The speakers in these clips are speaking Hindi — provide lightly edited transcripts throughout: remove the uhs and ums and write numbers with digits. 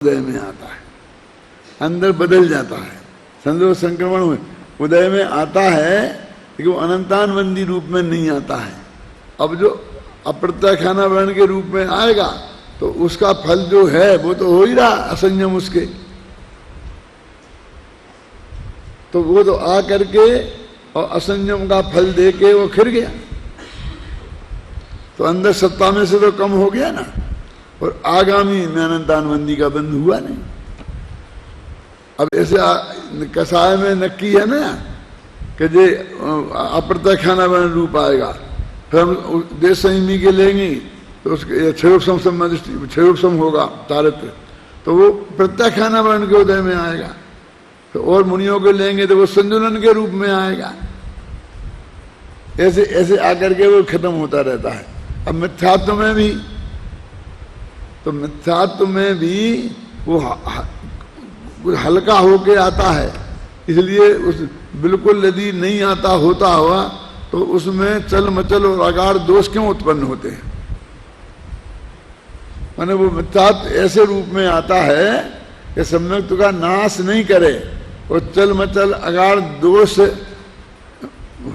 उदय में आता है, अंदर बदल जाता है। संदर्भ संक्रमण में उदय में आता है, लेकिन वो अनंतानवंदी रूप में नहीं आता है। अब जो अप्रत्याख्याना वर्ण के रूप में आएगा तो उसका फल जो है वो तो हो ही रहा असंयम उसके, तो वो तो आ करके और असंयम का फल दे के वो खिर गया, तो अंदर सत्ता में से तो कम हो गया ना, और आगामी में अनंतानवंदी का बंध हुआ नहीं। अब ऐसे कसाय में नक्की है ना कि जे अप्रत्याख्याना वर्ण रूप आएगा, फिर हम देश संयमी के लेंगे तो उसके क्षयोपसम होगा तारत्य, तो वो प्रत्याख्याना वर्ण के उदय में आएगा। तो और मुनियों के लेंगे तो वो संजुलन के रूप में आएगा। ऐसे ऐसे आकर के वो खत्म होता रहता है। अब मिथ्यात्व में भी, तो मिथ्यात्व में भी वो हल्का होके आता है, इसलिए उस बिल्कुल यदि नहीं आता होता हुआ तो उसमें चल मचल और अगाड़ दोष क्यों उत्पन्न होते हैं। माने वो मिथ्यात्व ऐसे रूप में आता है कि सम्यक्त्व का नाश नहीं करे और चल मचल अगाड़ दोष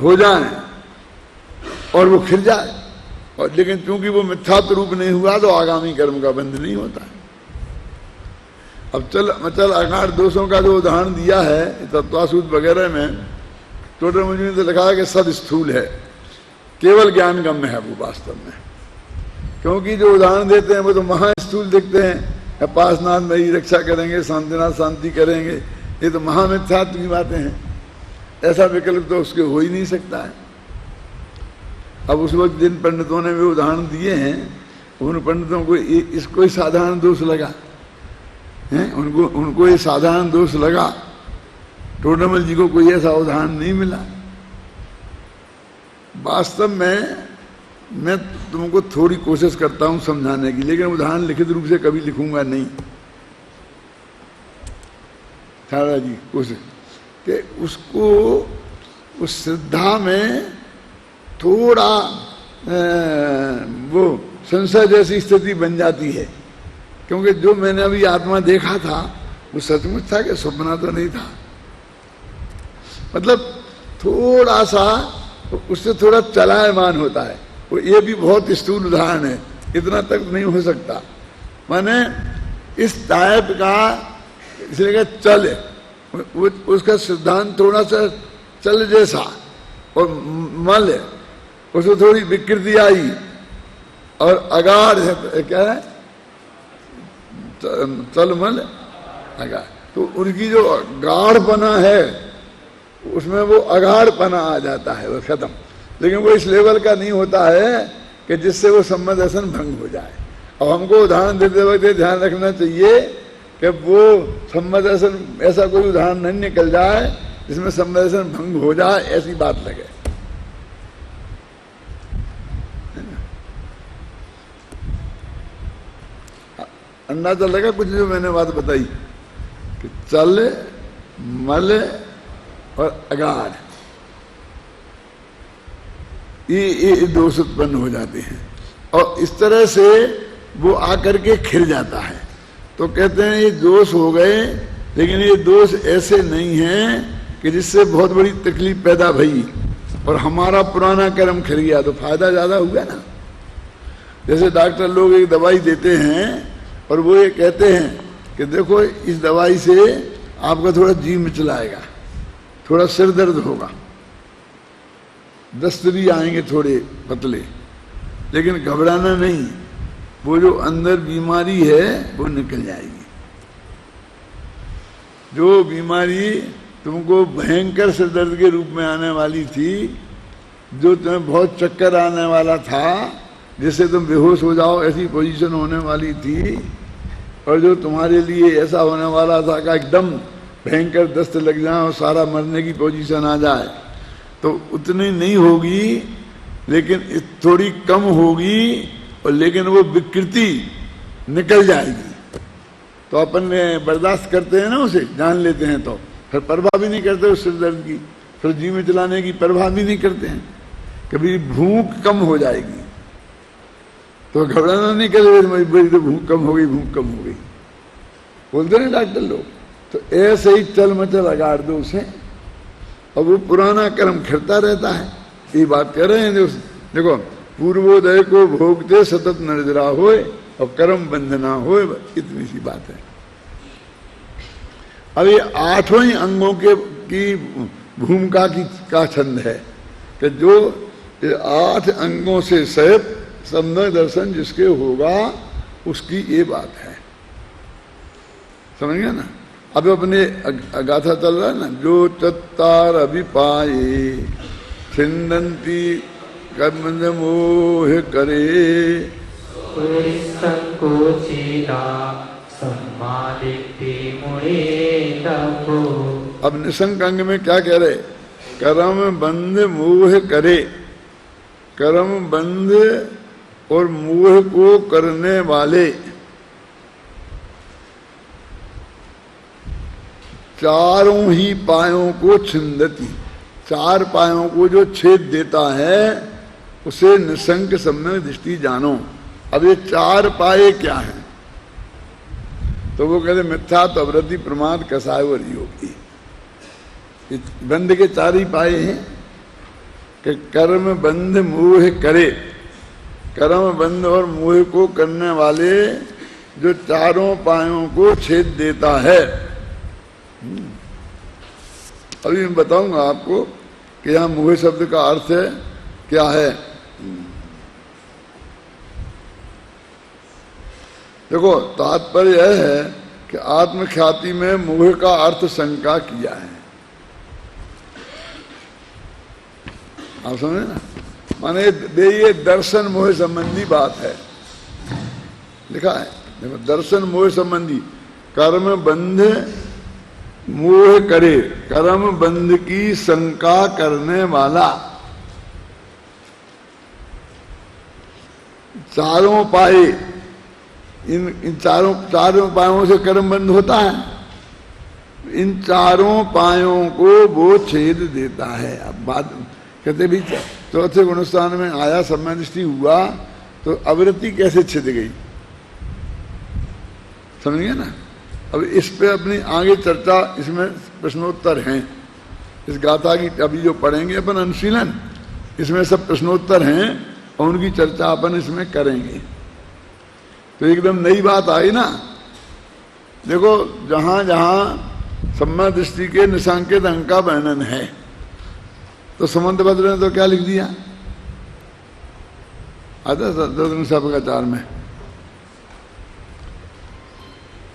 हो जाए और वो खिर जाए, और लेकिन चूंकि वो मिथ्यात्व रूप नहीं हुआ तो आगामी कर्म का बंध नहीं होता है। अब चल मचल अगाड़ दोषों का जो उदाहरण दिया है तत्वासूत्र वगैरह में, टोटल मुझे ने तो लिखा है कि सद स्थूल है, केवल ज्ञान गम्य है वो वास्तव में, क्योंकि जो उदाहरण देते हैं वो तो महास्थूल दिखते हैं, पासनाथ मेरी रक्षा करेंगे, शांतिनाथ शांति करेंगे, ये तो महामिथ्यात्व की बातें हैं। ऐसा विकल्प तो उसके हो ही नहीं सकता है। अब उस वक्त जिन पंडितों ने भी उदाहरण दिए हैं उन पंडितों को इसको ही साधारण दोष लगा है, उनको ये साधारण दोष लगा। टोडरमल जी को कोई ऐसा उदाहरण नहीं मिला। वास्तव में मैं तुमको थोड़ी कोशिश करता हूं समझाने की, लेकिन उदाहरण लिखित रूप से कभी लिखूंगा नहीं। थारा जी कोशिश कि उसको उस श्रद्धा में थोड़ा वो संशय जैसी स्थिति बन जाती है, क्योंकि जो मैंने अभी आत्मा देखा था वो सचमुच था कि सपना तो नहीं था। मतलब थोड़ा सा उससे थोड़ा चलायमान होता है वो। ये भी बहुत स्थूल उदाहरण है, इतना तक नहीं हो सकता। माने इस टाइप का, इसलिए चल उसका सिद्धांत थोड़ा सा चल जैसा, और मल उसमें थोड़ी विकृति आई, और अगाढ़ है क्या है चल मल अगाढ़, तो उनकी जो गाढ़पना है उसमें वो अगाढ़पना आ जाता है, वो खत्म। लेकिन वो इस लेवल का नहीं होता है कि जिससे वो सम्मत दर्शन भंग हो जाए। अब हमको उदाहरण देते वक्त ध्यान रखना चाहिए कि वो सम्मत दर्शन ऐसा कोई उदाहरण नहीं निकल जाए जिसमें सम्मत दर्शन भंग हो जाए, ऐसी बात लगे। अंदाजा लगा कुछ जो मैंने बात बताई कि चल मल और अगाढ़ ये दोष उत्पन्न हो जाते हैं, और इस तरह से वो आकर के खिर जाता है। तो कहते हैं ये दोष हो गए, लेकिन ये दोष ऐसे नहीं हैं कि जिससे बहुत बड़ी तकलीफ पैदा भई और हमारा पुराना कर्म खिर गया तो फायदा ज्यादा हुआ ना। जैसे डॉक्टर लोग एक दवाई देते हैं और वो ये कहते हैं कि देखो इस दवाई से आपका थोड़ा जी मिचलाएगा, थोड़ा सिर दर्द होगा, दस्त भी आएंगे थोड़े पतले, लेकिन घबराना नहीं, वो जो अंदर बीमारी है वो निकल जाएगी। जो बीमारी तुमको भयंकर सिर दर्द के रूप में आने वाली थी, जो तुम्हें बहुत चक्कर आने वाला था, जिससे तुम बेहोश हो जाओ ऐसी पोजीशन होने वाली थी, और जो तुम्हारे लिए ऐसा होने वाला था कि एकदम भयंकर दस्त लग जाए और सारा मरने की पोजीशन आ जाए, तो उतनी नहीं होगी, लेकिन थोड़ी कम होगी, और लेकिन वो विकृति निकल जाएगी। तो अपन बर्दाश्त करते हैं ना, उसे जान लेते हैं, तो फिर परवाह भी नहीं करते उस सिर दर्द की, फिर जी में चलाने की परवाह भी नहीं करते हैं। कभी भूख कम हो जाएगी तो घबराना नहीं, कभी बड़ी तो भूख कम हो गई, भूख कम हो गई। बोलते ना डॉक्टर लोग, तो ऐसे ही चल मचल अगाड़ दो उसे और वो पुराना कर्म खिरता रहता है। ये बात कर रहे हैं देखो, पूर्वोदय को भोगते सतत निर्जरा होए और कर्म बंधना होए, इतनी सी बात है। अब ये आठों ही अंगों की भूमिका का छंद है कि जो 8 अंगों से सहित सम्यक दर्शन जिसके होगा उसकी ये बात है, समझ गया ना। अब अपने गाथा चल रहा है ना, जो चत्तार अभिपाये छिंदंती कर्म मोह करे, अब निसंक अंग में क्या कह रहे, कर्म बंध मोह करे। कर्म बंध और मोह को करने वाले चारों ही पायों को छिंदती, 4 पायों को जो छेद देता है उसे निसंक सम्यक दृष्टि जानो। अब ये 4 पाए क्या हैं, तो वो कहते मिथ्या तो अवृत्ति प्रमाद कसाय और योगी। बंध के 4 ही पाए हैं कि कर्म बंध मोह करे, कर्म बंध और मोह को करने वाले जो चारों पायों को छेद देता है। अभी मैं बताऊंगा आपको कि यहाँ मोह शब्द का अर्थ है क्या है। देखो तात्पर्य यह है कि आत्मख्याति में मोह का अर्थ शंका किया है, आप समझे ना। माने ये दर्शन मोह संबंधी बात है, लिखा है देखो, दर्शन मोह संबंधी। कर्म बंध मोह करे, कर्म बंध की शंका करने वाला। चारों पाए, इन चारों पायों से कर्म बंध होता है, इन चारों पायों को वो छेद देता है। अब बात कहते भी चौथे गुणस्थान में आया सम्यक दृष्टि हुआ तो अवृत्ति कैसे छिद गई, समझिए ना। अब इस पे अपनी आगे चर्चा, इसमें प्रश्नोत्तर हैं इस गाथा की, अभी जो पढ़ेंगे अपन अनुशीलन, इसमें सब प्रश्नोत्तर हैं और उनकी चर्चा अपन इसमें करेंगे। तो एकदम नई बात आई ना। देखो जहां जहां सम्यक दृष्टि के निशांकित अंग का वर्णन है, तो सुमंत भद्र ने तो क्या लिख दिया, आता सतगुण में,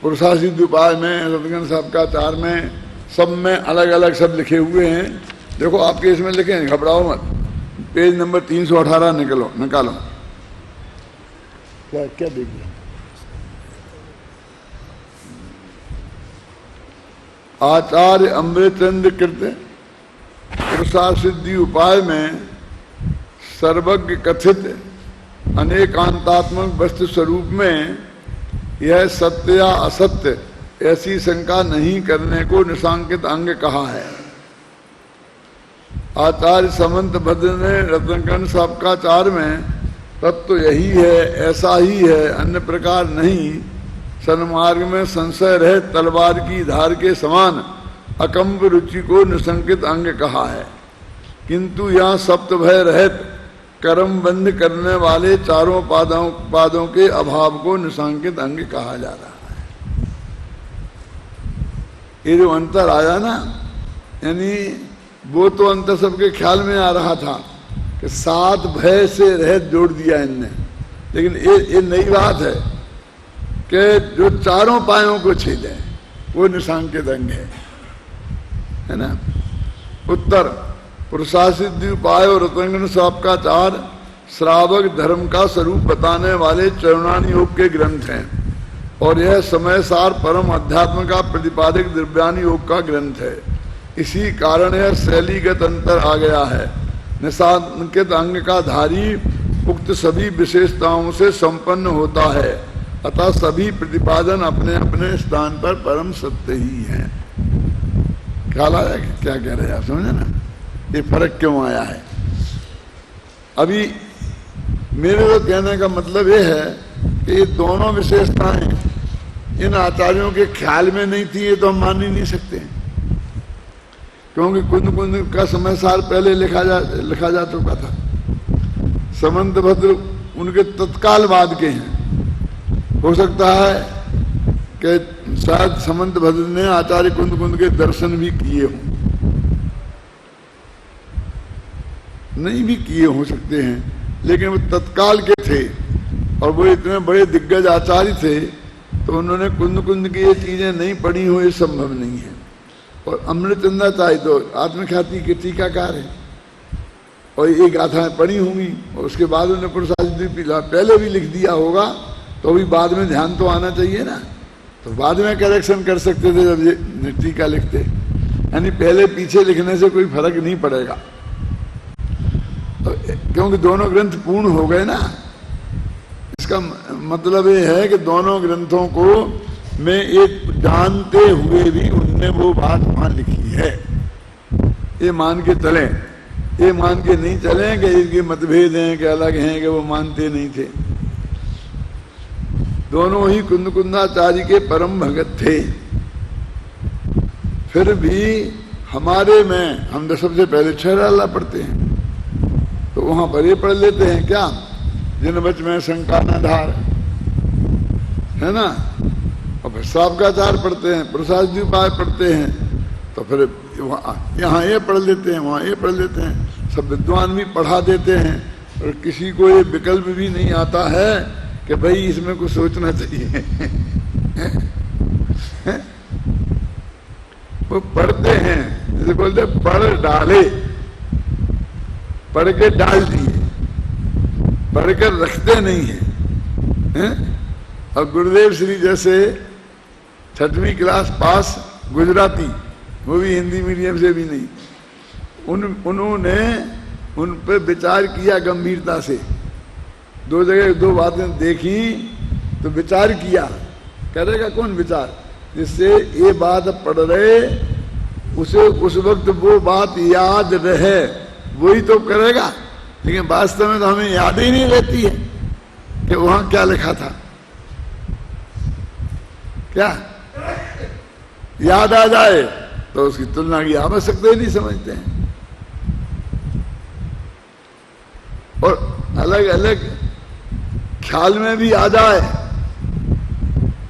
पुरुषासिद्ध उपाय में, सतगुण सबकाचार में, सब में अलग अलग सब लिखे हुए हैं। देखो आपके इसमें लिखे हैं, घबराओ मत, पेज नंबर 318 निकालो। क्या देख लिया, आचार्य अमृतचंद्र कृत पुरुषासिद्धि उपाय में सर्वज्ञ कथित अनेकांतात्मक वस्तु स्वरूप में यह सत्य या असत्य ऐसी शंका नहीं करने को निशांकित अंग कहा है। आचार्य समंत भद्र ने रत्नकर्ण सबकाचार में तत्व तो यही है, ऐसा ही है, अन्य प्रकार नहीं, सन्मार्ग में संशय रहित तलवार की धार के समान अकंप रुचि को निशंकित अंग कहा है। किंतु यहाँ सप्त भय रहित कर्म बंध करने वाले चारों पादों के अभाव को निशंकित अंग कहा जा रहा है। ये जो अंतर आया ना, यानी वो तो अंतर सबके ख्याल में आ रहा था कि 7 भय से रहित जोड़ दिया इनने, लेकिन ये नई बात है कि जो चारों पायों को छेदे वो निशांकित अंग है ना। उत्तर, पुरुषासिद्धि उपाय और रत्नगण सबकाचार श्रावक धर्म का स्वरूप बताने वाले चरणानी योग के ग्रंथ हैं और यह समय सार परम अध्यात्म का प्रतिपादक दिव्यानी योग का ग्रंथ है। इसी कारण यह शैलीगत अंतर आ गया है। निशांकित अंग का धारी उक्त सभी विशेषताओं से संपन्न होता है, अतः सभी प्रतिपादन अपने अपने स्थान पर परम सत्य ही हैं। ख्याल आया क्या कह रहे हैं आप, समझे ना, ये फर्क क्यों आया है। अभी मेरे तो कहने का मतलब ये है कि ये दोनों विशेषताएं इन आचार्यों के ख्याल में नहीं थी, ये तो हम मान ही नहीं सकते, क्योंकि कुंद कुंद का समय सार पहले लिखा जा चुका था। समंत भद्र उनके तत्काल बाद के हैं। हो सकता है कि शायद समंत भद्र ने आचार्य कुंद कुंद के दर्शन भी किए हों, नहीं भी किए हो सकते हैं, लेकिन वो तत्काल के थे और वो इतने बड़े दिग्गज आचार्य थे, तो उन्होंने कुंद कुंद की ये चीजें नहीं पढ़ी हो, ये संभव नहीं है। और अमृतचंद्राचार्य तो आत्मख्याति के टीकाकार है और ये गाथाएं पढ़ी होंगी, और उसके बाद उन्होंने प्रसाद पहले भी लिख दिया होगा, तो अभी बाद में ध्यान तो आना चाहिए ना, तो बाद में करेक्शन कर सकते थे जब ये टीका लिखते। यानी पहले पीछे लिखने से कोई फर्क नहीं पड़ेगा, क्योंकि दोनों ग्रंथ पूर्ण हो गए ना। इसका मतलब ये है कि दोनों ग्रंथों को में एक जानते हुए भी उनने वो बात वहां लिखी है, ये मान के चले। ये मान के नहीं चले कि इनके मतभेद हैं कि अलग हैं, कि वो मानते नहीं थे। दोनों ही कुंद कुंदाचार्य के परम भगत थे। फिर भी हमारे में हम तो सबसे पहले छहराला पढ़ते हैं, तो वहां पर ये पढ़ लेते हैं क्या, जिन बच में शंका न धार, है ना। और फिर साबकाचार पढ़ते हैं, प्रसाद द्वीपाय पढ़ते हैं, तो फिर यहाँ ये पढ़ लेते हैं, वहाँ ये पढ़ लेते हैं। सब विद्वान भी पढ़ा देते हैं, और किसी को ये विकल्प भी नहीं आता है कि भाई इसमें कुछ सोचना चाहिए। वो पढ़ते हैं, जैसे बोलते पढ़ डाले, पढ़ के डाल दिए, पढ़ कर रखते नहीं है। और गुरुदेव श्री जैसे 6वीं क्लास पास गुजराती, वो भी हिंदी मीडियम से भी नहीं, उन्होंने उन पे विचार किया गंभीरता से। 2 जगह 2 बातें देखी तो विचार किया, करेगा कौन विचार, जिससे ये बात पढ़ रहे उसे उस वक्त वो बात याद रहे, वही तो करेगा। लेकिन वास्तव में तो हमें याद ही नहीं रहती है कि वहां क्या लिखा था। क्या याद आ जाए तो उसकी तुलना की आवश्यकता ही नहीं समझते हैं। और अलग अलग ख्याल में भी आ जाए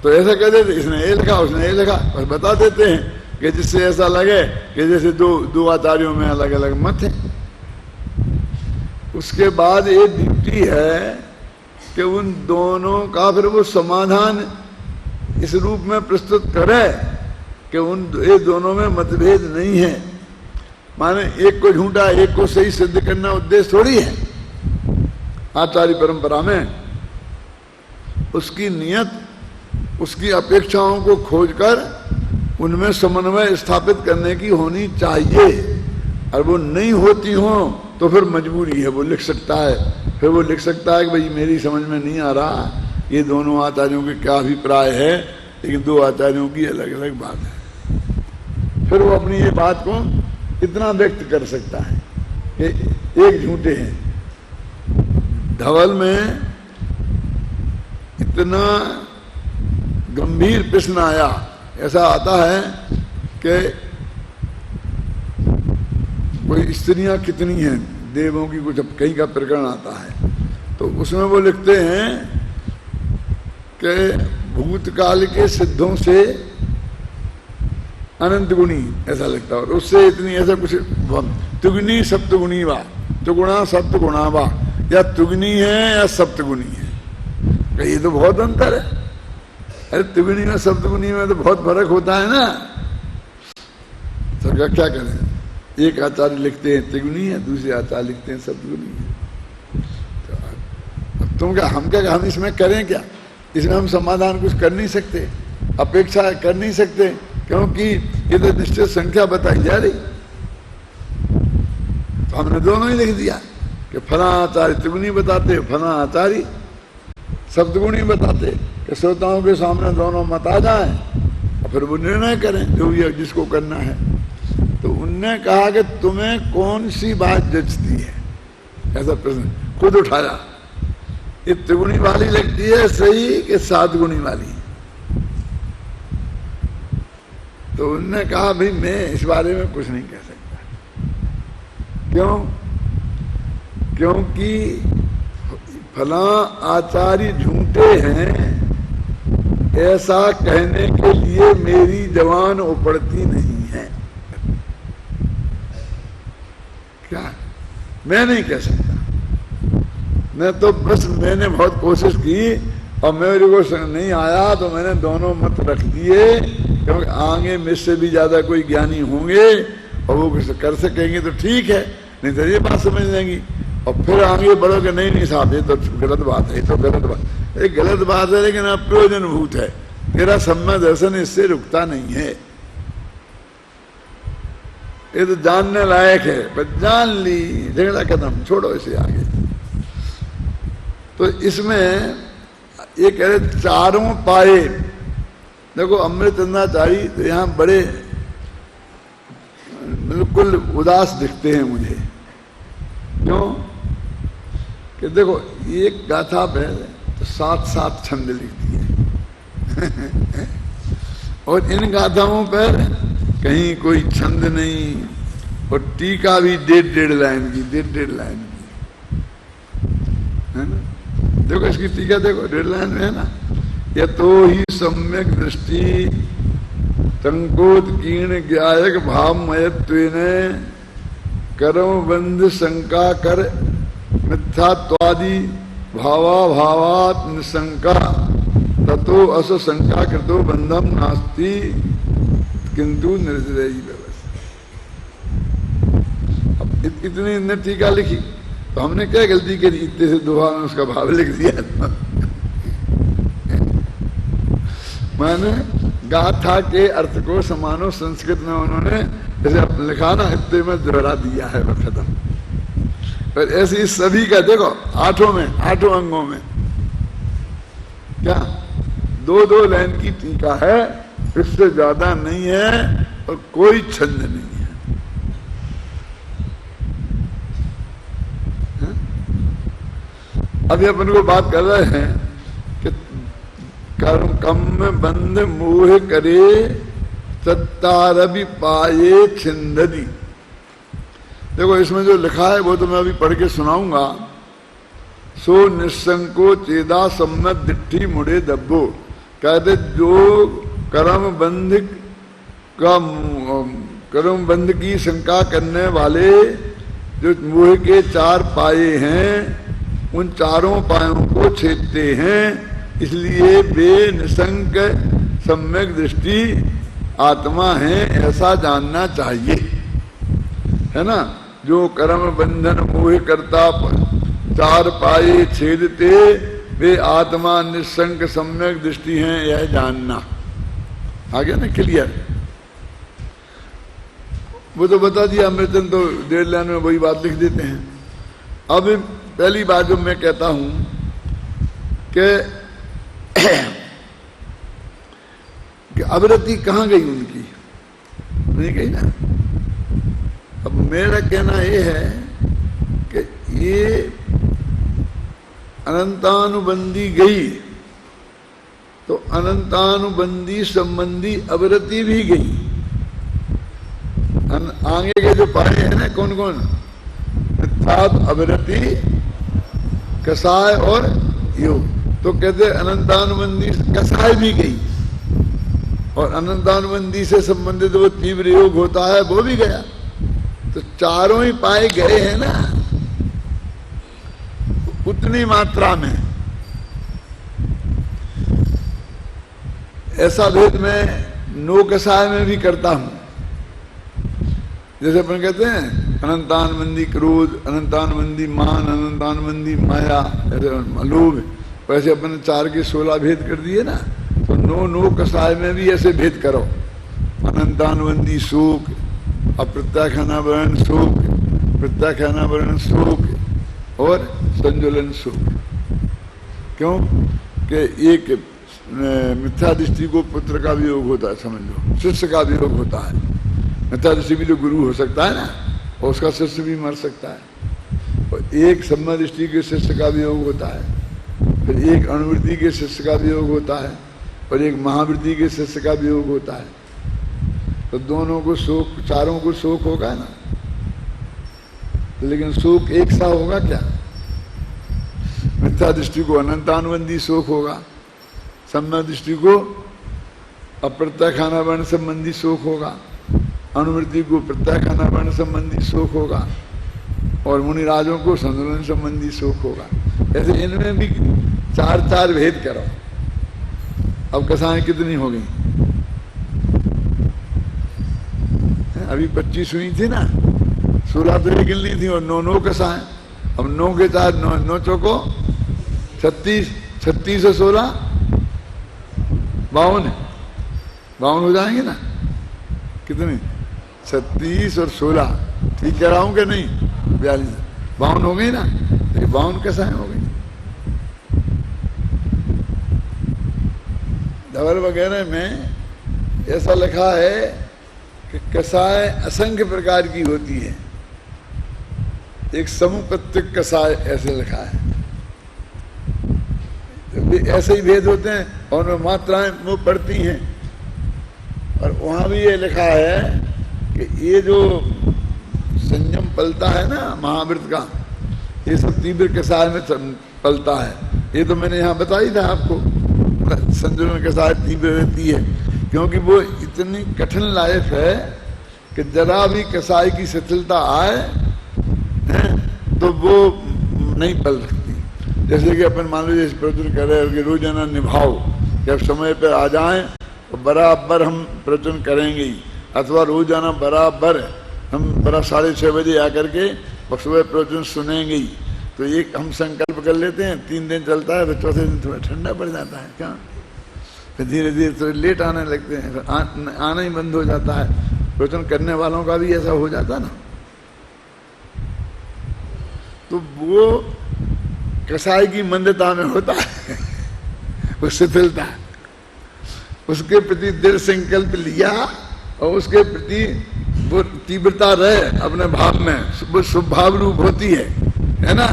तो ऐसा कह देते इसने ये लिखा उसने ये लिखा, बस बता देते हैं कि जिससे ऐसा लगे कि जैसे दो आचार्यों में अलग अलग मत है। उसके बाद ये ड्यूटी है कि उन दोनों का फिर वो समाधान इस रूप में प्रस्तुत करे कि ये दोनों में मतभेद नहीं है। माने एक को झूठा एक को सही सिद्ध करना उद्देश्य थोड़ी है आचार्य परंपरा में। उसकी नियत, उसकी अपेक्षाओं को खोजकर उनमें समन्वय स्थापित करने की होनी चाहिए, और वो नहीं होती हो तो फिर मजबूरी है, वो लिख सकता है। फिर वो लिख सकता है कि भाई मेरी समझ में नहीं आ रहा ये दोनों आचार्यों के क्या अभिप्राय है, लेकिन 2 आचार्यों की अलग अलग बात है। फिर वो अपनी ये बात को इतना व्यक्त कर सकता है कि एक झूठे हैं। धवल में इतना गंभीर प्रश्न आया, ऐसा आता है कि कोई स्त्रियां कितनी हैं, देवों की कुछ कहीं का प्रकरण आता है, तो उसमें वो लिखते हैं कि भूतकाल के सिद्धों से अनंत गुणी, ऐसा लगता है। और उससे इतनी ऐसा कुछ तुगनी सप्तगुणी वा, तुगुणा सप्तगुणा वा, या तुगनी है या सप्तगुणी है, ये तो बहुत अंतर है। अरे तुगनी में सप्तगुणी में तो बहुत फर्क होता है ना। तो क्या करें, एक आचार्य लिखते हैं त्रिगुणी है, दूसरे आचार्य लिखते हैं सप्तगुणी है। तो तुम क्या, हम इसमें करें क्या? इसमें हम समाधान कुछ कर नहीं सकते, अपेक्षा कर नहीं सकते, क्योंकि ये तो निश्चित संख्या बताई जा रही। तो हमने दोनों ही लिख दिया कि फला आचार्य त्रिगुणी बताते, फला आचार्य सप्तगुणी बताते, कि श्रोताओं के सामने दोनों मत आ जाए और फिर वो निर्णय करें जो भी जिसको करना है। तो उनने कहा कि तुम्हें कौन सी बात जचती है, ऐसा प्रश्न खुद उठाया। ये त्रिगुणी वाली लगती है सही कि 7 गुणी वाली? तो उनने कहा भाई मैं इस बारे में कुछ नहीं कह सकता। क्यों? क्योंकि फला आचार्य झूठे हैं ऐसा कहने के लिए मेरी जबान उपड़ती नहीं है। क्या? मैं नहीं कह सकता। मैं तो बस मैंने बहुत कोशिश की और मेरे को नहीं आया तो मैंने दोनों मत रख दिए, क्योंकि आगे मुझसे भी ज्यादा कोई ज्ञानी होंगे और वो कुछ कर सकेंगे तो ठीक है, नहीं तो ये बात समझ लेंगी। और फिर आगे बढ़ोगे नहीं साहब ये तो गलत बात है, ये तो गलत बात, ये गलत बात है लेकिन अप्रयोजनभूत है, तेरा सम्य दर्शन इससे रुकता नहीं है, ये तो जानने लायक है, पर जान ली झगड़ा खत्म, छोड़ो इसे आगे। तो इसमें ये कह रहे चारों पाए। देखो अमृतचंद्राचार्य तो यहाँ बड़े बिल्कुल उदास दिखते हैं मुझे। क्यों? कि देखो एक गाथा पे तो 7 छंद लिख दिए और इन गाथाओं पर कहीं कोई छंद नहीं, और टीका भी 1.5 लाइन की, 1.5 लाइन की, है ना। देखो इसकी टीका देखो 1.5 लाइन में है ना। यतो ही सम्यक दृष्टि संकोत्कीर्ण ज्ञायक भावमयत्वेन कर्म बंध शंका कर मिथ्यात्वादि भावा भावात निशंका ततो अस शंका कृतो बंधम नास्ति किंतु निर्जयी व्यवस्था। अब इतनी इतने टीका लिखी तो हमने क्या गलती करी, इतने से दोहा में उसका भाव लिख दिया। मैंने गाथा के अर्थ को समानो संस्कृत में उन्होंने जैसे लिखा ना इतने में दोहरा दिया है, वो खत्म। पर ऐसे सभी का देखो 8 अंगों में क्या 2 लाइन की टीका है, इससे ज्यादा नहीं है और कोई छंद नहीं है। अभी अपन को बात कर रहे हैं कि कर्म बंध मोह करे सत्तारवि पाए छिंददी। देखो इसमें जो लिखा है वो तो मैं अभी पढ़ के सुनाऊंगा। सो निसंको चेदा सम्मत दिट्ठी मुड़े दब्बो। कहते जो कर्म बंध की शंका करने वाले जो मोह के 4 पाए हैं उन चारों पायों को छेदते हैं, इसलिए वे निसंक सम्यक दृष्टि आत्मा है ऐसा जानना चाहिए, है ना। जो कर्म बंधन मोह करता 4 पाए छेदते वे आत्मा निसंक सम्यक दृष्टि हैं यह जानना। आ गया ना क्लियर? वो तो बता दिया अमृतन, तो 1.5 लाइन में वही बात लिख देते हैं। अब पहली बात जो मैं कहता हूं कि अवरति कहां गई उनकी, नहीं गई ना। अब मेरा कहना ये है कि ये अनंतानुबंधी गई तो अनंतानुबंधी संबंधी अवरति भी गई। आगे के जो पाए हैं ना कौन कौन, मिथ्यात अवरति कसाय और योग, तो कहते अनंतानुबंधी कसाय भी गई और अनंतानुबंधी से संबंधित वो तीव्र योग होता है वो भी गया। तो चारों ही पाए गए हैं ना उतनी मात्रा में। ऐसा भेद मैं नो कसाय में भी करता हूं। जैसे अपन कहते हैं अनंतानुबंधी क्रोध, अनंतानुबंधी मान, अनंतानुबंधी माया, लोभ, वैसे अपन 4 के 16 भेद कर दिए ना। तो नो कसाय में भी ऐसे भेद करो। अनंतानुबंधी शोक, अप्रत्याख्यानावरण शोक, प्रत्याख्यानावरण शोक और संजुलन शोक। क्यों कि एक मिथ्या दृष्टि को पुत्र का भी योग होता है, समझ लो, शिष्य का भी योग होता है। मिथ्या दृष्टि भी तो गुरु हो सकता है ना, और उसका शिष्य भी मर सकता है। और एक सम्य दृष्टि के शिष्य का भी योग होता है, फिर एक अनुवृत्ति के शिष्य का भी योग होता है, और एक महावृत्ति के शिष्य का भी योग होता है। तो दोनों को सुख, चारों को सुख होगा ना, लेकिन सुख एक सा होगा क्या? मिथ्या दृष्टि को अनंतानुबंधी सुख होगा, सम्यक दृष्टि को अप्रत्यक्षाना वर्ण संबंधी सुख होगा, अनुवृत्ति को प्रत्यक्षाना वर्ण संबंधी सुख होगा, और मुनिराजों को संतुलन संबंधी सुख होगा। ऐसे इनमें भी चार चार भेद करो। अब कसाएं कितनी हो गई? अभी 25 हुई थी ना, 16 तो ये गिन ली थी, और 9 कसाएं। अब 9 के 4 9 चौको 36, 36 और 16 52 हो जाएंगे ना? कितनी? 36 और 16, ठीक कह रहा हूं कि नहीं? 42 52 हो गई ना? 52 कसाएं हो गई। धवल वगैरह में ऐसा लिखा है कि कसाय असंख्य प्रकार की होती है, एक समुपत्तिक कसाय ऐसे लिखा है। ऐसे ही भेद होते हैं और उनमें मात्राएं वो पड़ती हैं। और वहां भी ये लिखा है कि ये जो संयम पलता है ना महावृत का, ये सब तीव्र कसाय में पलता है। ये तो मैंने यहाँ बताई था आपको, संतुलन कसाय तीव्र रहती है, क्योंकि वो इतनी कठिन लाइफ है कि जरा भी कसाय की शिथिलता आए तो वो नहीं पल सकती। जैसे कि अपन मान लीजिए प्रवचन कर रहे हो कि रोजाना निभाओ, जब समय पर आ जाएं तो बराबर हम प्रवचन करेंगे ही, अथवा रोजाना बराबर हम 6:30 बजे आकर के सुबह प्रवचन सुनेंगे ही। तो एक हम संकल्प कर लेते हैं, 3 दिन चलता है, फिर चौथे दिन थोड़ा ठंडा पड़ जाता है, क्या फिर धीरे धीरे थोड़े लेट आने लगते हैं, फिर आना ही बंद हो जाता है। प्रवचन करने वालों का भी ऐसा हो जाता ना। तो वो कसाई की मंदता में होता है वो शिथिलता, उसके प्रति दृढ़ संकल्प लिया और उसके प्रति वो तीव्रता रहे अपने भाव में, वो शुभ भाव रूप होती है ना,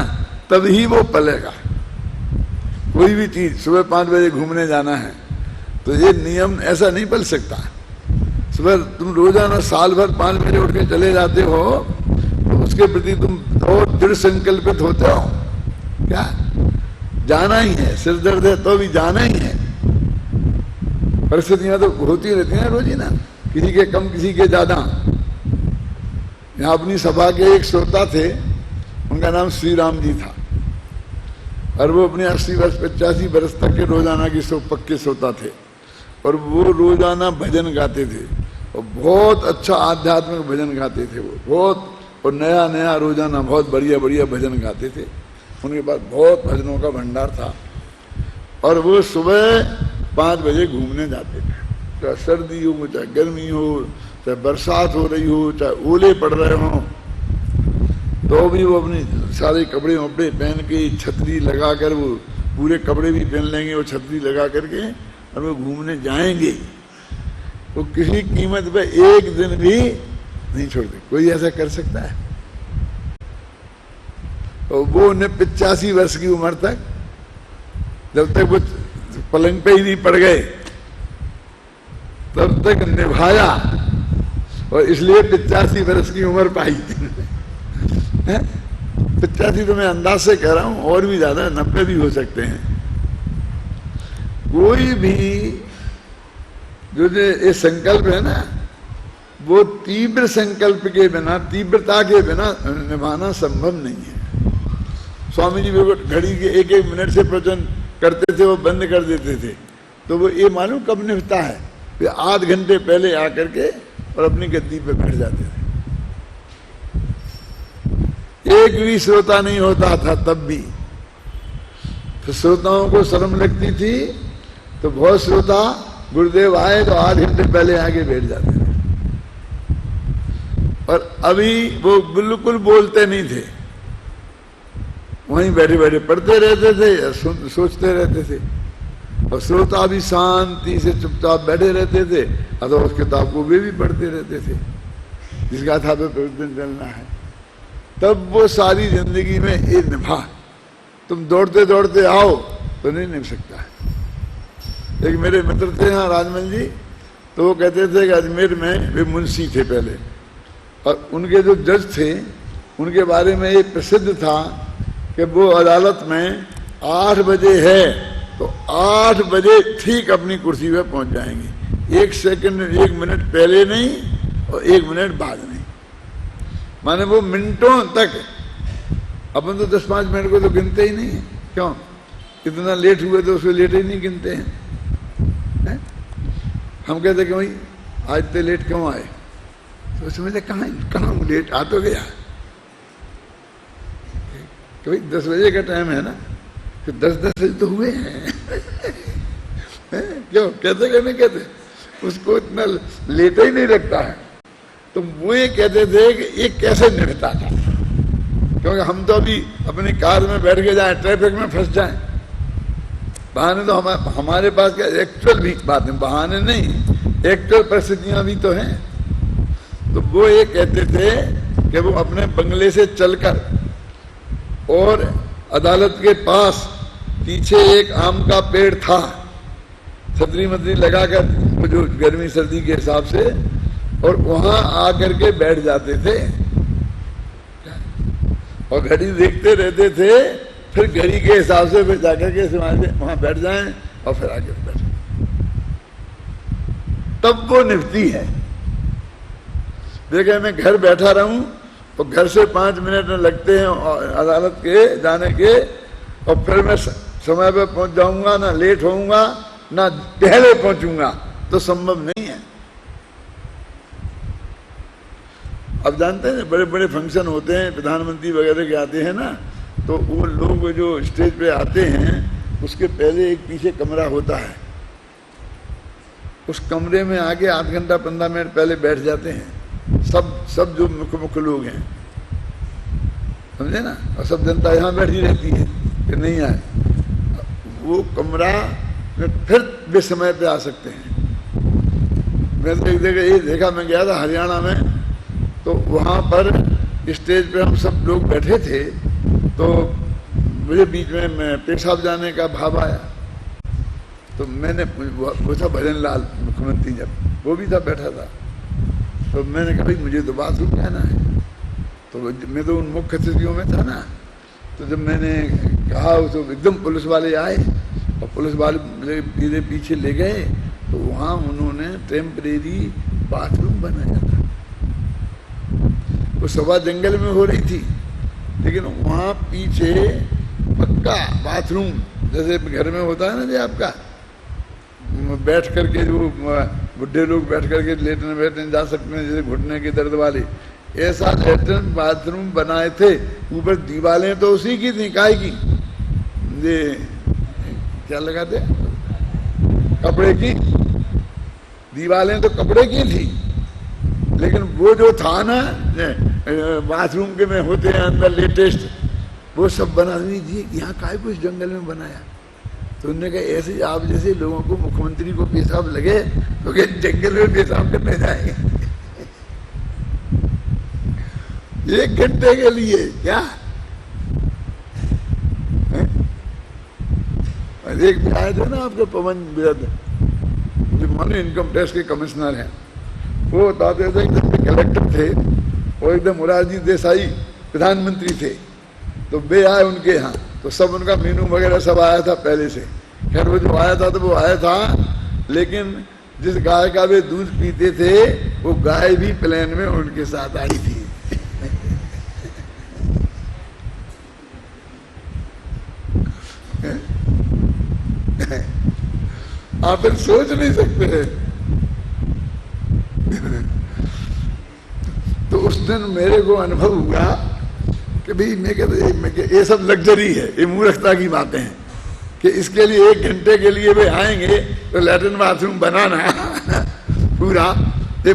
तभी वो पलेगा। कोई भी चीज, सुबह 5 बजे घूमने जाना है तो ये नियम ऐसा नहीं पल सकता। सुबह तुम रोजाना साल भर 5 बजे उठ के चले जाते हो तो उसके प्रति तुम बहुत दृढ़ संकल्पित होते हो, क्या जाना ही है, सिर दर्द है तो भी जाना ही है। परिस्थितियां तो होती रहती है रोज ही ना, किसी के कम किसी के ज्यादा। यहाँ अपनी सभा के एक श्रोता थे, उनका नाम श्री राम जी था, और वो अपने 80 वर्ष 85 वर्ष तक के रोजाना की पक्के श्रोता थे, और वो रोजाना भजन गाते थे, और बहुत अच्छा आध्यात्मिक भजन गाते थे वो, बहुत, और नया नया रोजाना बहुत बढ़िया बढ़िया भजन गाते थे। उनके पास बहुत भजनों का भंडार था, और वो सुबह 5 बजे घूमने जाते थे, चाहे सर्दी हो, चाहे गर्मी हो, चाहे बरसात हो रही हो, चाहे ओले पड़ रहे हो, तो भी वो अपने सारे कपड़े वपड़े पहन के, छतरी लगा कर, वो पूरे कपड़े भी पहन लेंगे और छतरी लगा करके, और वो घूमने जाएंगे। वो किसी कीमत पे एक दिन भी नहीं छोड़ते। कोई ऐसा कर सकता है? और वो उन्हें 85 वर्ष की उम्र तक, जब तक वो पलंग पे ही नहीं पड़ गए तब तक निभाया, और इसलिए 85 वर्ष की उम्र पाई। 85 तो मैं अंदाज से कह रहा हूं, और भी ज्यादा 90 भी हो सकते हैं। कोई भी जो ये संकल्प है ना, वो तीव्र संकल्प के बिना, तीव्रता के बिना निभाना संभव नहीं है। स्वामी जी घड़ी के 1-1 मिनट से प्रवचन करते थे, वो बंद कर देते थे, तो वो ये मालूम कब निभता है? वे आध घंटे पहले आकर के और अपनी गद्दी पे बैठ जाते थे। एक भी श्रोता नहीं होता था तब भी। तो श्रोताओं को शर्म लगती थी, तो बहुत श्रोता गुरुदेव आए तो आध घंटे पहले आके बैठ जाते थे। और अभी वो बिल्कुल बोलते नहीं थे, वहीं बैठे बैठे पढ़ते रहते थे या सोचते रहते थे, और श्रोता भी शांति से चुपचाप बैठे रहते थे, अथवा उस किताब को वे भी पढ़ते रहते थे जिसका था तो प्रतिदिन चलना है। तब वो सारी जिंदगी में ये निभा। तुम दौड़ते दौड़ते आओ तो नहीं निभ सकता है। एक मेरे मित्र थे यहाँ राजमल जी, तो वो कहते थे कि अजमेर में वे मुंशी थे पहले, और उनके जो जज थे उनके बारे में ये प्रसिद्ध था कि वो अदालत में 8 बजे है तो 8 बजे ठीक अपनी कुर्सी पे पहुंच जाएंगे, 1 सेकंड 1 मिनट पहले नहीं और 1 मिनट बाद नहीं, माने वो मिनटों तक। अपन तो 10-5 मिनट को तो गिनते ही नहीं है, क्यों? इतना लेट हुए तो उसको लेट ही नहीं गिनते हैं, है? हम कहते कि भाई आज तो लेट क्यों आए, तो समझते कहाँ लेट आ तो गया कि भाई 10 बजे का टाइम है ना, तो 10 बजे तो हुए हैं क्यों कहते कि नहीं कहते? उसको इतना लेट ही नहीं लगता है। तो वो ये कहते थे कि ये कैसे निपटा था, क्योंकि हम तो अभी अपनी कार में बैठ के जाए, ट्रैफिक में फंस जाए, बहाने तो हमारे पास क्या एक्चुअल भी बात है, बहाने नहीं, एक्चुअल परिस्थितियां भी तो हैं। तो वो ये कहते थे कि वो अपने बंगले से चलकर और अदालत के पास पीछे एक आम का पेड़ था, छतरी मतरी लगाकर वो जो गर्मी सर्दी के हिसाब से, और वहां आकर के बैठ जाते थे और घड़ी देखते रहते थे, फिर घड़ी के हिसाब से फिर जाकर के वहां बैठ जाएं और फिर आगे बैठ, तब वो निपटी है। देखे मैं घर बैठा रहूं तो घर से 5 मिनट लगते हैं अदालत के जाने के, और फिर मैं समय पे पहुंच जाऊंगा, ना लेट होऊंगा ना पहले पहुंचूंगा, तो संभव नहीं है। अब जानते हैं बड़े बड़े फंक्शन होते हैं, प्रधानमंत्री वगैरह के आते हैं ना, तो वो लोग जो स्टेज पे आते हैं उसके पहले एक पीछे कमरा होता है, उस कमरे में आके 8 घंटा 15 मिनट पहले बैठ जाते हैं सब जो मुख्य लोग हैं, समझे ना, और सब जनता यहाँ बैठी रहती है कि नहीं आए, वो कमरा में फिर वे समय पे आ सकते हैं। मैं तो एक जगह ये देखा, मैं गया था हरियाणा में, तो वहाँ पर स्टेज पे हम सब लोग बैठे थे, तो मुझे बीच में पेशाब जाने का भाव आया, तो मैंने वो था भजन लाल मुख्यमंत्री, जब वो भी था बैठा था, तो मैंने कहा भाई मुझे तो बाथरूम जाना है, तो मैं तो उन मुख्य अतिथियों में था ना, तो जब मैंने कहा तो एकदम पुलिस वाले आए और पुलिस वाले मेरे पीछे ले गए, तो वहाँ उन्होंने टेम्परेरी बाथरूम बनाया था। वो सभा जंगल में हो रही थी, लेकिन वहाँ पीछे पक्का बाथरूम, जैसे घर में होता है ना जी आपका, बैठ करके जो बुढ़े लोग बैठ करके लेटने बैठने जा सकते हैं, जैसे घुटने के दर्द वाले, ऐसा लेटरिन बाथरूम बनाए थे। ऊपर दीवारें तो उसी की थी, काय की, ये क्या लगाते, कपड़े की दीवारें तो कपड़े की थी, लेकिन वो जो था ना बाथरूम के में होते हैं अंदर लेटेस्ट, वो सब बना दीजिए, यहाँ काय को इस जंगल में बनाया। तो उन्होंने कहा ऐसे आप जैसे लोगों को, मुख्यमंत्री को पेशाब लगे तो क्या जंगल में पेशाब करने जाएंगे 1 घंटे के लिए, क्या? एक भी आए थे ना आपके पवन बिरद, जो मानो इनकम टैक्स के कमिश्नर हैं, वो बताते थे कि कलेक्टर थे और एकदम मोरारजी देसाई प्रधानमंत्री थे, तो वे आए उनके यहाँ, तो सब उनका मेनू वगैरह सब आया था पहले से। खैर वो जो आया था तो वो आया था, लेकिन जिस गाय का वे दूध पीते थे वो गाय भी प्लेन में उनके साथ आई थी आप फिर सोच नहीं सकते हैं। तो उस दिन मेरे को अनुभव हुआ कि भाई मैं कहते ये सब लग्जरी है, ये मूर्खता की बातें हैं कि इसके लिए 1 घंटे के लिए वे आएंगे तो लैट्रिन बाथरूम बनाना पूरा ये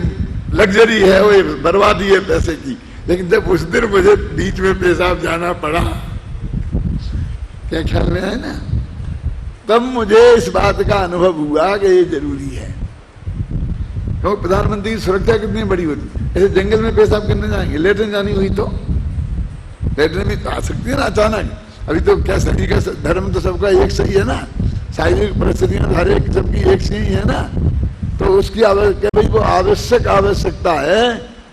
लग्जरी है, वो बर्बादी है पैसे की। लेकिन जब उस दिन मुझे बीच में पेशाब जाना पड़ा, क्या ख्याल में है ना, तब मुझे इस बात का अनुभव हुआ कि ये जरूरी है। तो प्रधानमंत्री की सुरक्षा कितनी बड़ी होती, ऐसे जंगल में पेशाब करने जाएंगे, लेटरिन जानी हुई तो लेटरिन भी तो आ सकती है ना अचानक। अभी तो क्या सभी का धर्म तो सबका एक सही है ना, शारीरिक परिस्थितियां हर एक सबकी एक सही है ना, तो उसकी भाई वो आवश्यकता है,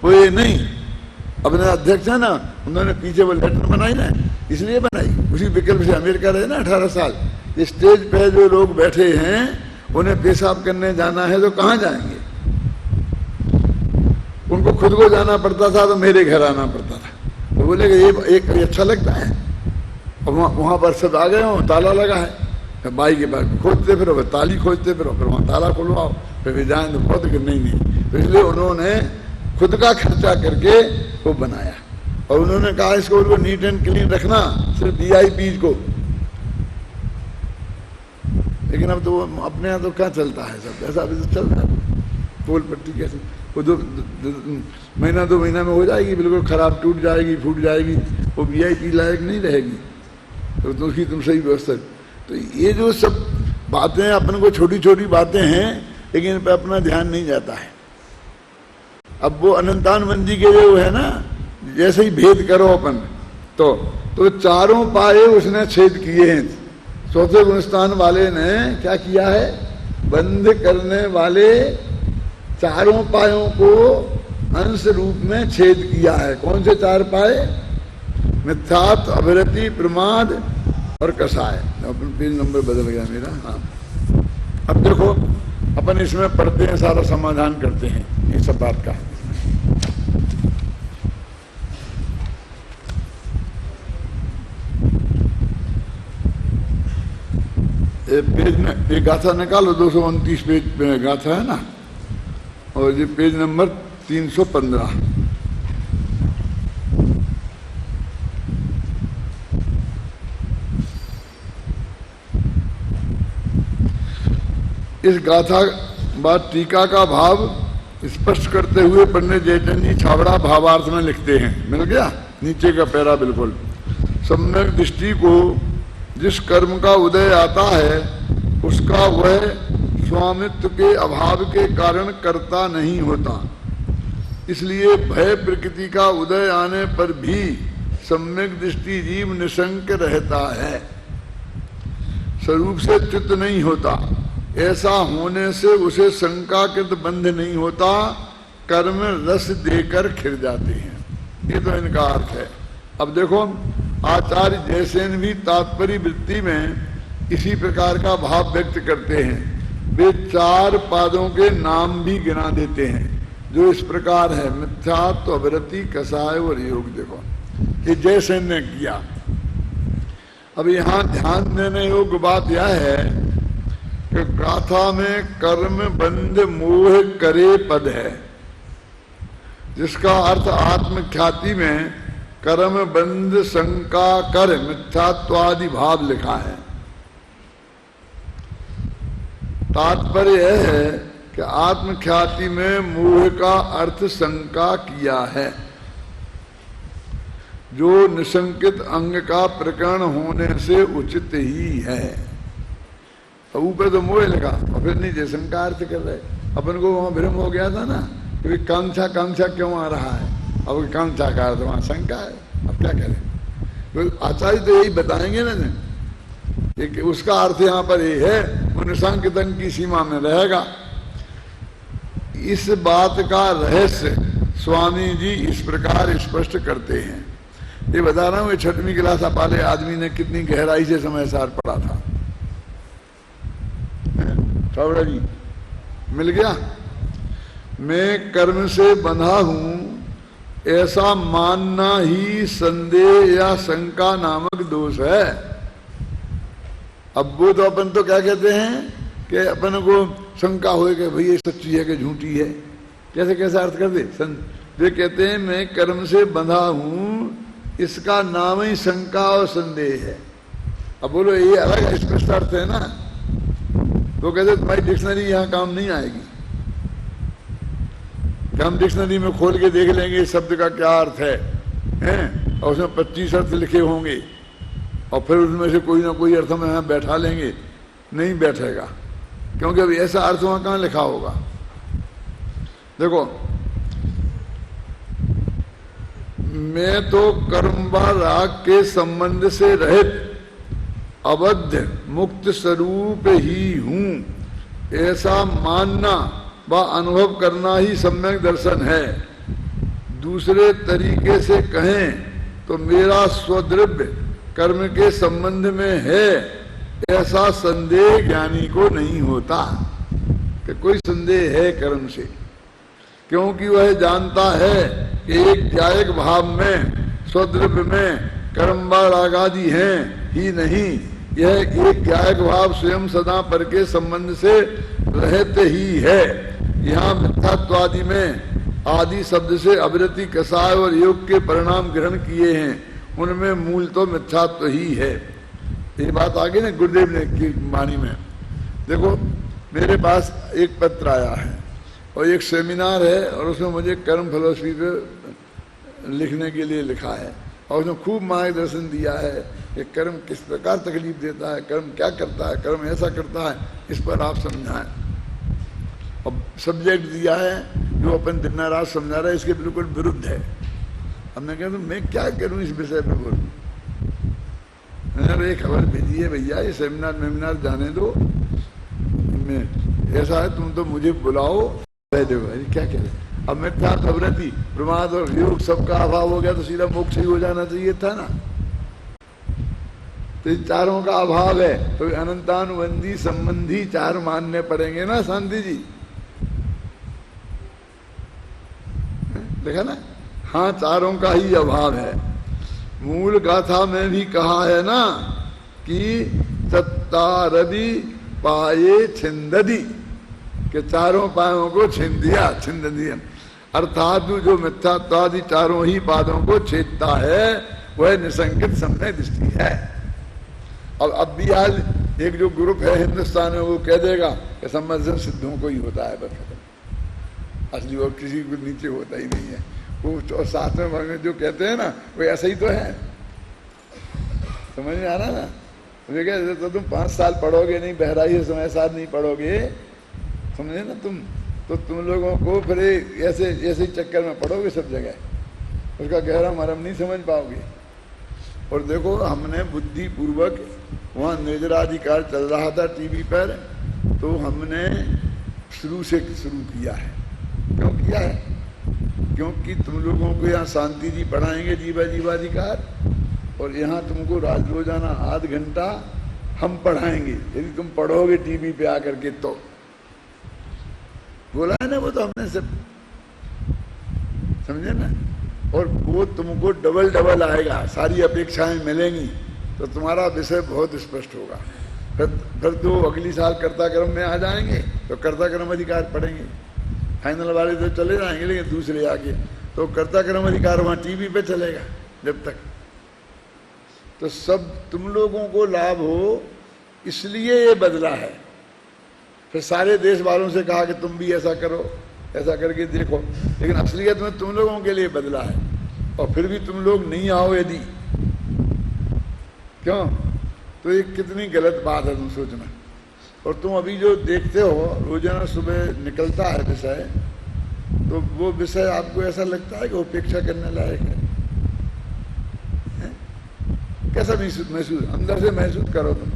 वो ये नहीं। अपने अध्यक्ष है ना, उन्होंने पीछे वो लेटर बनाई ना, इसलिए बनाई, उसी विकल्प से अमेरिका रहे ना 18 साल। स्टेज पे जो लोग बैठे हैं उन्हें पेशाब करने जाना है तो कहाँ जाएंगे? उनको खुद को जाना पड़ता था तो मेरे घर आना पड़ता था। तो बोले कि ये एक अच्छा लगता है। और वहां पर सब आ गए हो, ताला लगा है, बाई के पास खोजते फिरो, ताली खोजते फिरो, फिर वहां ताला खुलवाओ, फिर जाए तो बहुत नहीं। तो इसलिए उन्होंने खुद का खर्चा करके वो बनाया। और उन्होंने कहा इसको नीट एंड क्लीन रखना, सिर्फ वीआईपी को। लेकिन अब तो वो अपने यहाँ तो क्या चलता है, सब ऐसा भी तो चल रहा है। पोल पट्टी कैसे वो महीना 2 महीना में हो जाएगी, बिल्कुल खराब, टूट जाएगी, फूट जाएगी, वो वीआईपी लायक नहीं रहेगी। तो उसकी तुम सही व्यवस्था। तो ये जो सब बातें अपन को छोटी छोटी बातें हैं, लेकिन इन पर अपना ध्यान नहीं जाता है। अब वो अनंतानंद जी के जो है ना, जैसे ही भेद करो अपन तो चारों पाए उसने छेद किए हैं। चौथे गुणस्थान वाले ने क्या किया है? बंद करने वाले चारों पायों को अंश रूप में छेद किया है। कौन से 4 पाए? मिथ्यात्व, अभिरति, प्रमाद और कसाय। अपन पेज नंबर बदल गया मेरा। हाँ, अब देखो अपन इसमें पढ़ते हैं, सारा समाधान करते हैं ये सब बात का। पेज में एक गाथा निकालो, 229 पेज पे गाथा है ना, और ये पेज नंबर 315। इस गाथा बात टीका का भाव स्पष्ट करते हुए पंडित जयचंद जी छाबड़ा भावार्थ में लिखते हैं। मिल गया नीचे का पैरा बिल्कुल। सम्यक दृष्टि को जिस कर्म का उदय आता है उसका वह स्वामित्व के अभाव के कारण कर्ता नहीं होता। इसलिए भय प्रकृति का उदय आने पर भी सम्यक दृष्टि जीव निशंक रहता है, स्वरूप से च्युत नहीं होता। ऐसा होने से उसे शंकाकृत बंध नहीं होता, कर्म रस देकर खिर जाते हैं। ये तो इनका अर्थ है। अब देखो आचार्य जयसेन भी तात्पर्य वृत्ति में इसी प्रकार का भाव व्यक्त करते हैं। वे 4 पादों के नाम भी गिना देते हैं जो इस प्रकार है: मिथ्यात्व, अभिरति, कसाय और योग। देखो ये जयसेन ने किया। अब यहाँ ध्यान देने योग्य बात यह है कि गाथा में कर्म बंध मोह करे पद है, जिसका अर्थ आत्मख्याति में कर्म बंध शंका कर मिथ्यात्वादि भाव लिखा है। तात्पर्य यह है कि आत्मख्याति में मोह का अर्थ शंका किया है, जो निशंकित अंग का प्रकरण होने से उचित ही है। तो ऊपर तो मोह लिखा और फिर नीचे शंका अर्थ कर रहे। अपन को वहां भ्रम हो गया था ना कि कांक्षा क्यों आ रहा है। अब कांक्षा का अर्थ वहां शंका है। अब क्या करें? तो आचार्य तो यही बताएंगे ना कि उसका अर्थ यहाँ पर ये है, वो निशंकित अंग की सीमा में रहेगा। इस बात का रहस्य स्वामी जी इस प्रकार स्पष्ट करते हैं। ये बता रहा हूं, 6वीं क्लास वाले आदमी ने कितनी गहराई से समय सार पढ़ा था। छाबड़ा जी मिल गया। मैं कर्म से बंधा हूं ऐसा मानना ही संदेह या शंका नामक दोष है। अब वो तो अपन तो क्या कहते हैं कि अपन को शंका हो कि भाई ये सच्ची है कि झूठी है, कैसे कैसे अर्थ कर दे। वे कहते हैं मैं कर्म से बंधा हूं, इसका नाम ही शंका और संदेह है। अब बोलो ये अलग स्पष्ट अर्थ है ना। तो कहते तुम्हारी डिक्शनरी यहाँ काम नहीं आएगी। हम डिक्शनरी में खोल के देख लेंगे शब्द का क्या अर्थ है, और उसमें 25 अर्थ लिखे होंगे, और फिर उसमें से कोई ना कोई अर्थ में यहाँ बैठा लेंगे। नहीं बैठेगा, क्योंकि अभी ऐसा अर्थ वहां कहाँ लिखा होगा। देखो मैं तो कर्म व राग के संबंध से रहित अबद्ध मुक्त स्वरूप ही हूं, ऐसा मानना वह अनुभव करना ही सम्यक दर्शन है। दूसरे तरीके से कहें तो मेरा स्वद्रव्य कर्म के संबंध में है, ऐसा संदेह ज्ञानी को नहीं होता कि कोई संदेह है कर्म से, क्योंकि वह जानता है कि एक ज्ञायक भाव में स्वद्रव्य में कर्म व राग आदि हैं ही नहीं, यह एक ज्ञायक भाव स्वयं सदा पर के संबंध से रहते ही है। यहाँ मिथ्यात्वादि में आदि शब्द से अविरति, कसाय और योग के परिणाम ग्रहण किए हैं, उनमें मूल तो मिथ्यात्व ही है। ये बात आ गई ना गुरुदेव ने की वाणी में। देखो मेरे पास एक पत्र आया है और एक सेमिनार है और उसमें मुझे कर्म फिलॉसफी पे लिखने के लिए लिखा है और उसने खूब मार्गदर्शन दिया है कि कर्म किस प्रकार तकलीफ देता है, कर्म क्या करता है, कर्म ऐसा करता है, इस पर आप समझाएं। अब सब्जेक्ट दिया है जो अपन दिन रात समझा रहा है इसके बिल्कुल विरुद्ध है। हमने कहा तो मैं क्या करूं इस विषय पर बोलूं। मैंने एक खबर भेजी है, भैया ये सेमिनार जाने दो, ऐसा है तुम तो मुझे बुलाओ, क्या कह रहे। अब मैं क्या खबर थी, प्रमाद और योग सबका अभाव हो गया तो सीधा मोक्ष ही हो जाना चाहिए था ना। तो इन चारों का अभाव है तो अनंतानुबंधी संबंधी चार मानने पड़ेंगे ना शांति जी, देखा ना। हाँ चारों का ही अभाव है। मूल गाथा में भी कहा है ना कि चत्तारदि पाये छिंददी, के चारों पायों को छिंद दिया, अर्थात जो मिथ्यात्वादि चारों ही पादों को छेदता है वह निसंकित सम्यक दृष्टि है। अब भी आज एक जो ग्रुप है हिंदुस्तान में वो कह देगा कि संबंधन सिद्धों को ही होता है, बस असली और किसी को नीचे होता ही नहीं है। वो तो साथ में जो कहते हैं ना वो ऐसा ही तो है, समझ में आ रहा ना। तो तुम 5 साल पढ़ोगे नहीं, बहराई समय साथ नहीं पढ़ोगे, समझे ना तुम, तो तुम लोगों को फिर ऐसे ही चक्कर में पढ़ोगे सब जगह, उसका गहरा मरम नहीं समझ पाओगे। और देखो हमने बुद्धि पूर्वक वहाँ निर्जराधिकार चल रहा था टीवी पर, तो हमने शुरू किया है। क्यों किया है? क्योंकि तुम लोगों को यहाँ शांति जी पढ़ाएंगे जीवाधिकार, और यहाँ तुमको रोजाना आध घंटा हम पढ़ाएंगे यदि तुम पढ़ोगे टीवी पे आकर के। तो बोला है ना वो तो हमने सब, समझे ना। और वो तुमको डबल आएगा, सारी अपेक्षाएं मिलेंगी तो तुम्हारा विषय बहुत स्पष्ट होगा। फिर तो अगली साल कर्ता कर्म में आ जाएंगे तो कर्ता कर्म अधिकार पढ़ेंगे, फाइनल वाले तो चले जाएंगे, लेकिन दूसरे आगे तो कर्ता कर्म अधिकार वहाँ टीवी पे चलेगा जब तक। तो सब तुम लोगों को लाभ हो इसलिए ये बदला है। फिर सारे देश वालों से कहा कि तुम भी ऐसा करो, ऐसा करके देखो, लेकिन असलियत में तुम लोगों के लिए बदला है। और फिर भी तुम लोग नहीं आओ यदि, क्यों? तो ये कितनी गलत बात है, तुम सोचना। और तुम अभी जो देखते हो रोजाना सुबह निकलता है विषय, तो वो विषय आपको ऐसा लगता है कि उपेक्षा करने लायक है? कैसा महसूस अंदर से महसूस करो तुम।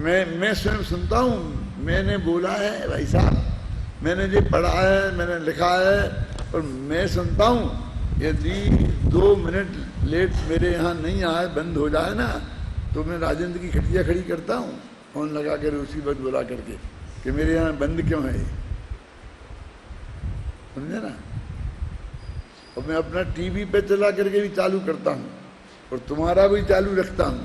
मैं स्वयं सुनता हूँ, मैंने बोला है भाई साहब, मैंने जो पढ़ा है, मैंने लिखा है, और मैं सुनता हूँ यदि 2 मिनट लेट मेरे यहाँ नहीं आए, बंद हो जाए ना, तो मैं राजेंद्र की खटिया खड़ी करता हूँ फोन लगा कर उसी वक्त बुला करके कि मेरे यहाँ बंद क्यों है, समझे ना। और मैं अपना टीवी पे चला करके भी चालू करता हूँ और तुम्हारा भी चालू रखता हूँ,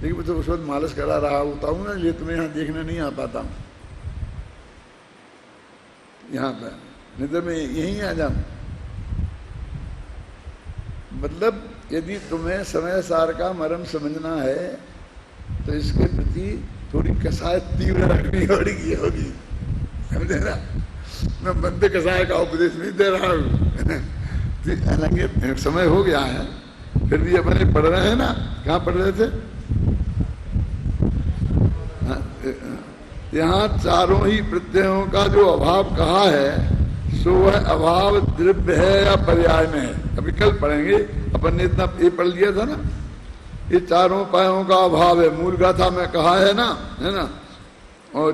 लेकिन मैं तो उस वक्त मालिश करा रहा होता हूँ ना, ये तुम्हें यहाँ देखने नहीं आ पाता हूँ यहाँ पर, नहीं तो मैं यहीं आ जाऊँ। मतलब यदि तुम्हें समय सार का मर्म समझना है तो इसके प्रति थोड़ी कसायत तीव्र रखनी होगी, समझे ना। मैं बंदे कसाय का उपदेश नहीं दे रहा हूँ, हालांकि समय हो गया है, फिर भी अपने पढ़ रहे हैं ना। कहाँ पढ़ रहे थे? यहाँ चारों ही प्रत्ययों का जो अभाव कहा है सो वह अभाव द्रव्य है या पर्याय में है। अभी कल पढ़ेंगे, अपन ने इतना ये पढ़ लिया था ना, ये चारों पायों का अभाव है, मूल गाथा में कहा है ना, है ना। और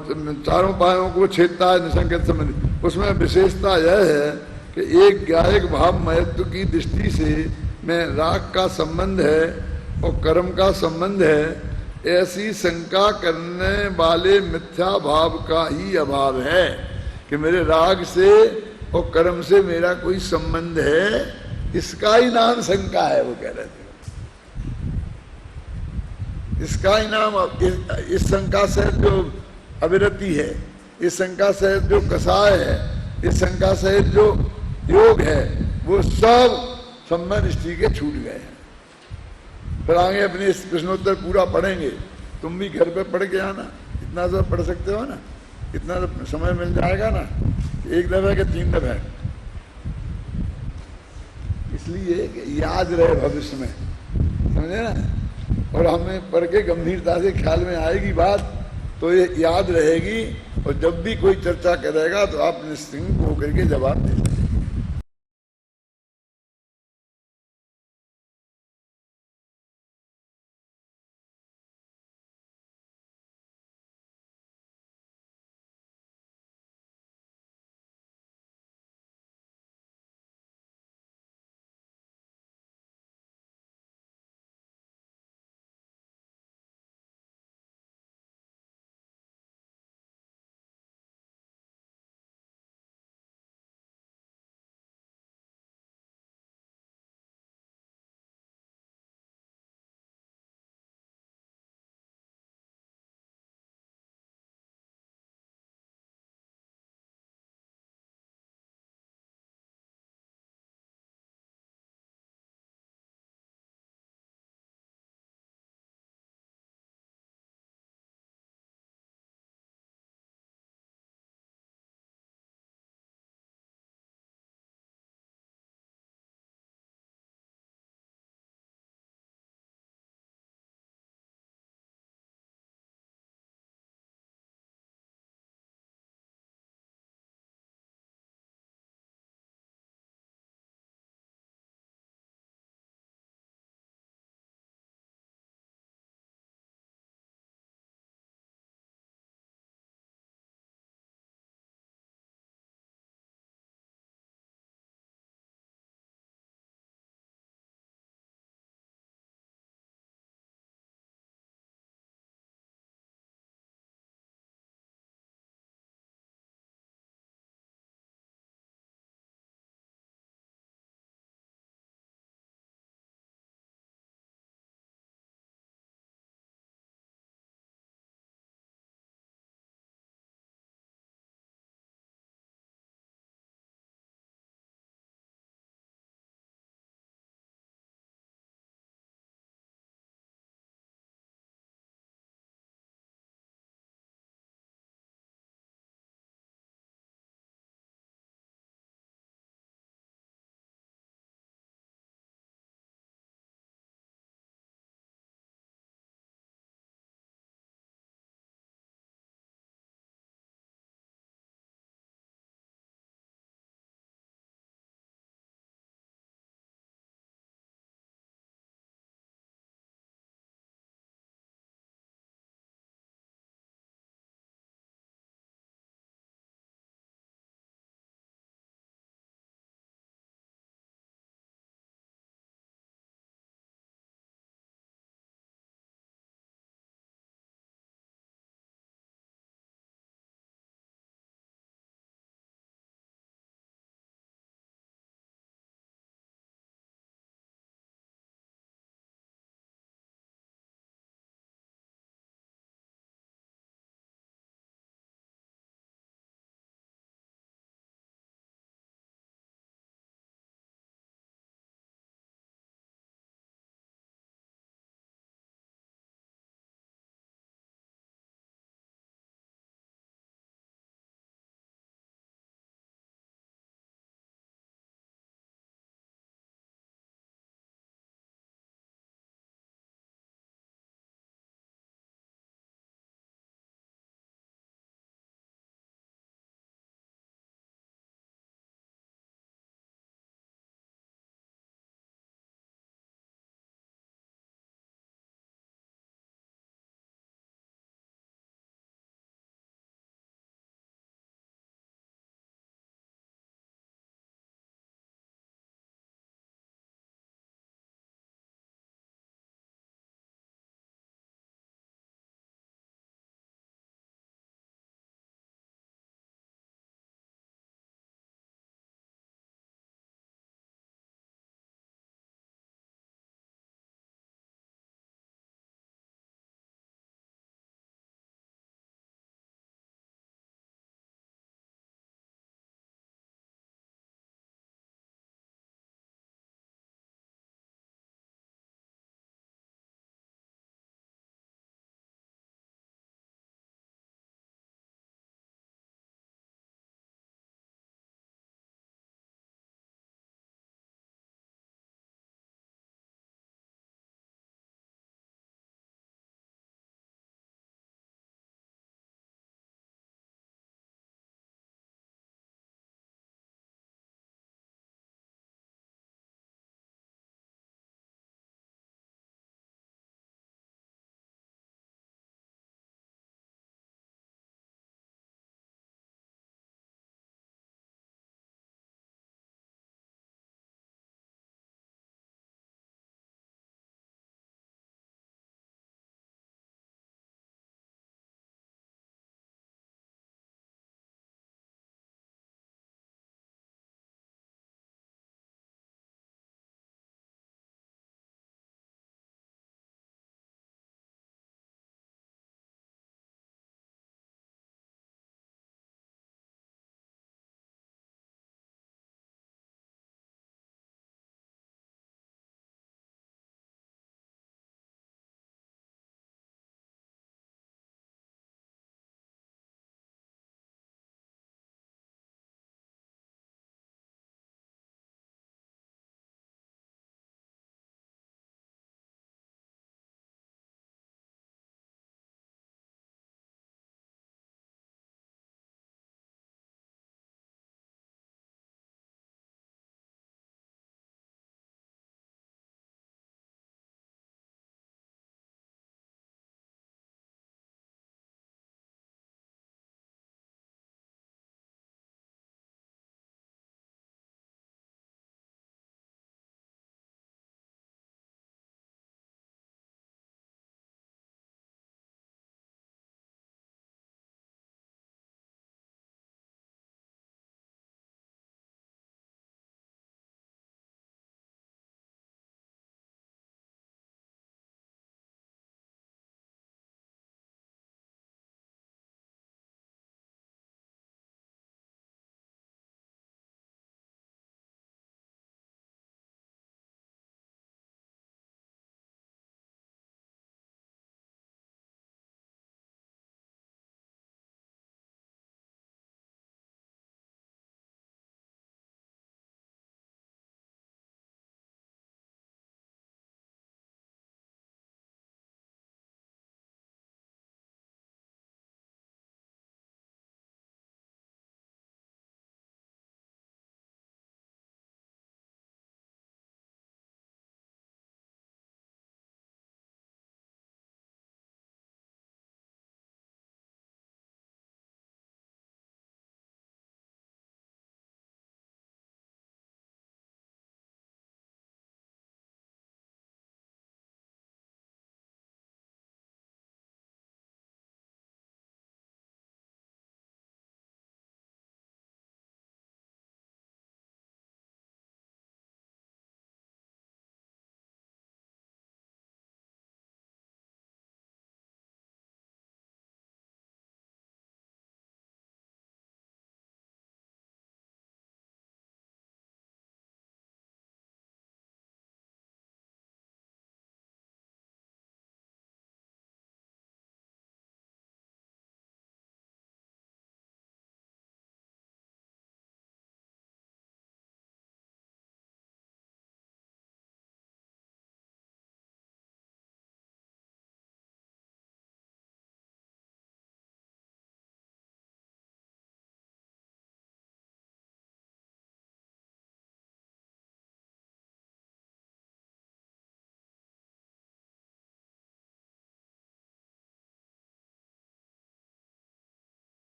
चारों पायों को छेदता है निसंकेत संबंधी। उसमें विशेषता यह है कि एक ज्ञायक भाव महत्व की दृष्टि से में राग का संबंध है और कर्म का संबंध है, ऐसी शंका करने वाले मिथ्या भाव का ही अभाव है कि मेरे राग से और कर्म से मेरा कोई संबंध है, इसका ही नाम शंका है। वो कह रहे थे इसका ही नाम, इस शंका से जो अविरति है, इस शंका से जो कषाय है, इस शंका से जो योग है, वो सब संबंध स्त्री के छूट गए हैं। फिर आगे अपने इस प्रश्नोत्तर पूरा पढ़ेंगे, तुम भी घर पे पढ़ के आना, इतना तो पढ़ सकते हो ना, इतना तो समय मिल जाएगा ना, एक दफे के 3 दफे, इसलिए कि याद रहे भविष्य में, समझे ना। और हमें पढ़ के गंभीरता से ख्याल में आएगी बात तो ये याद रहेगी, और जब भी कोई चर्चा करेगा तो आप निश्चिंत होकर के जवाब दे सकते।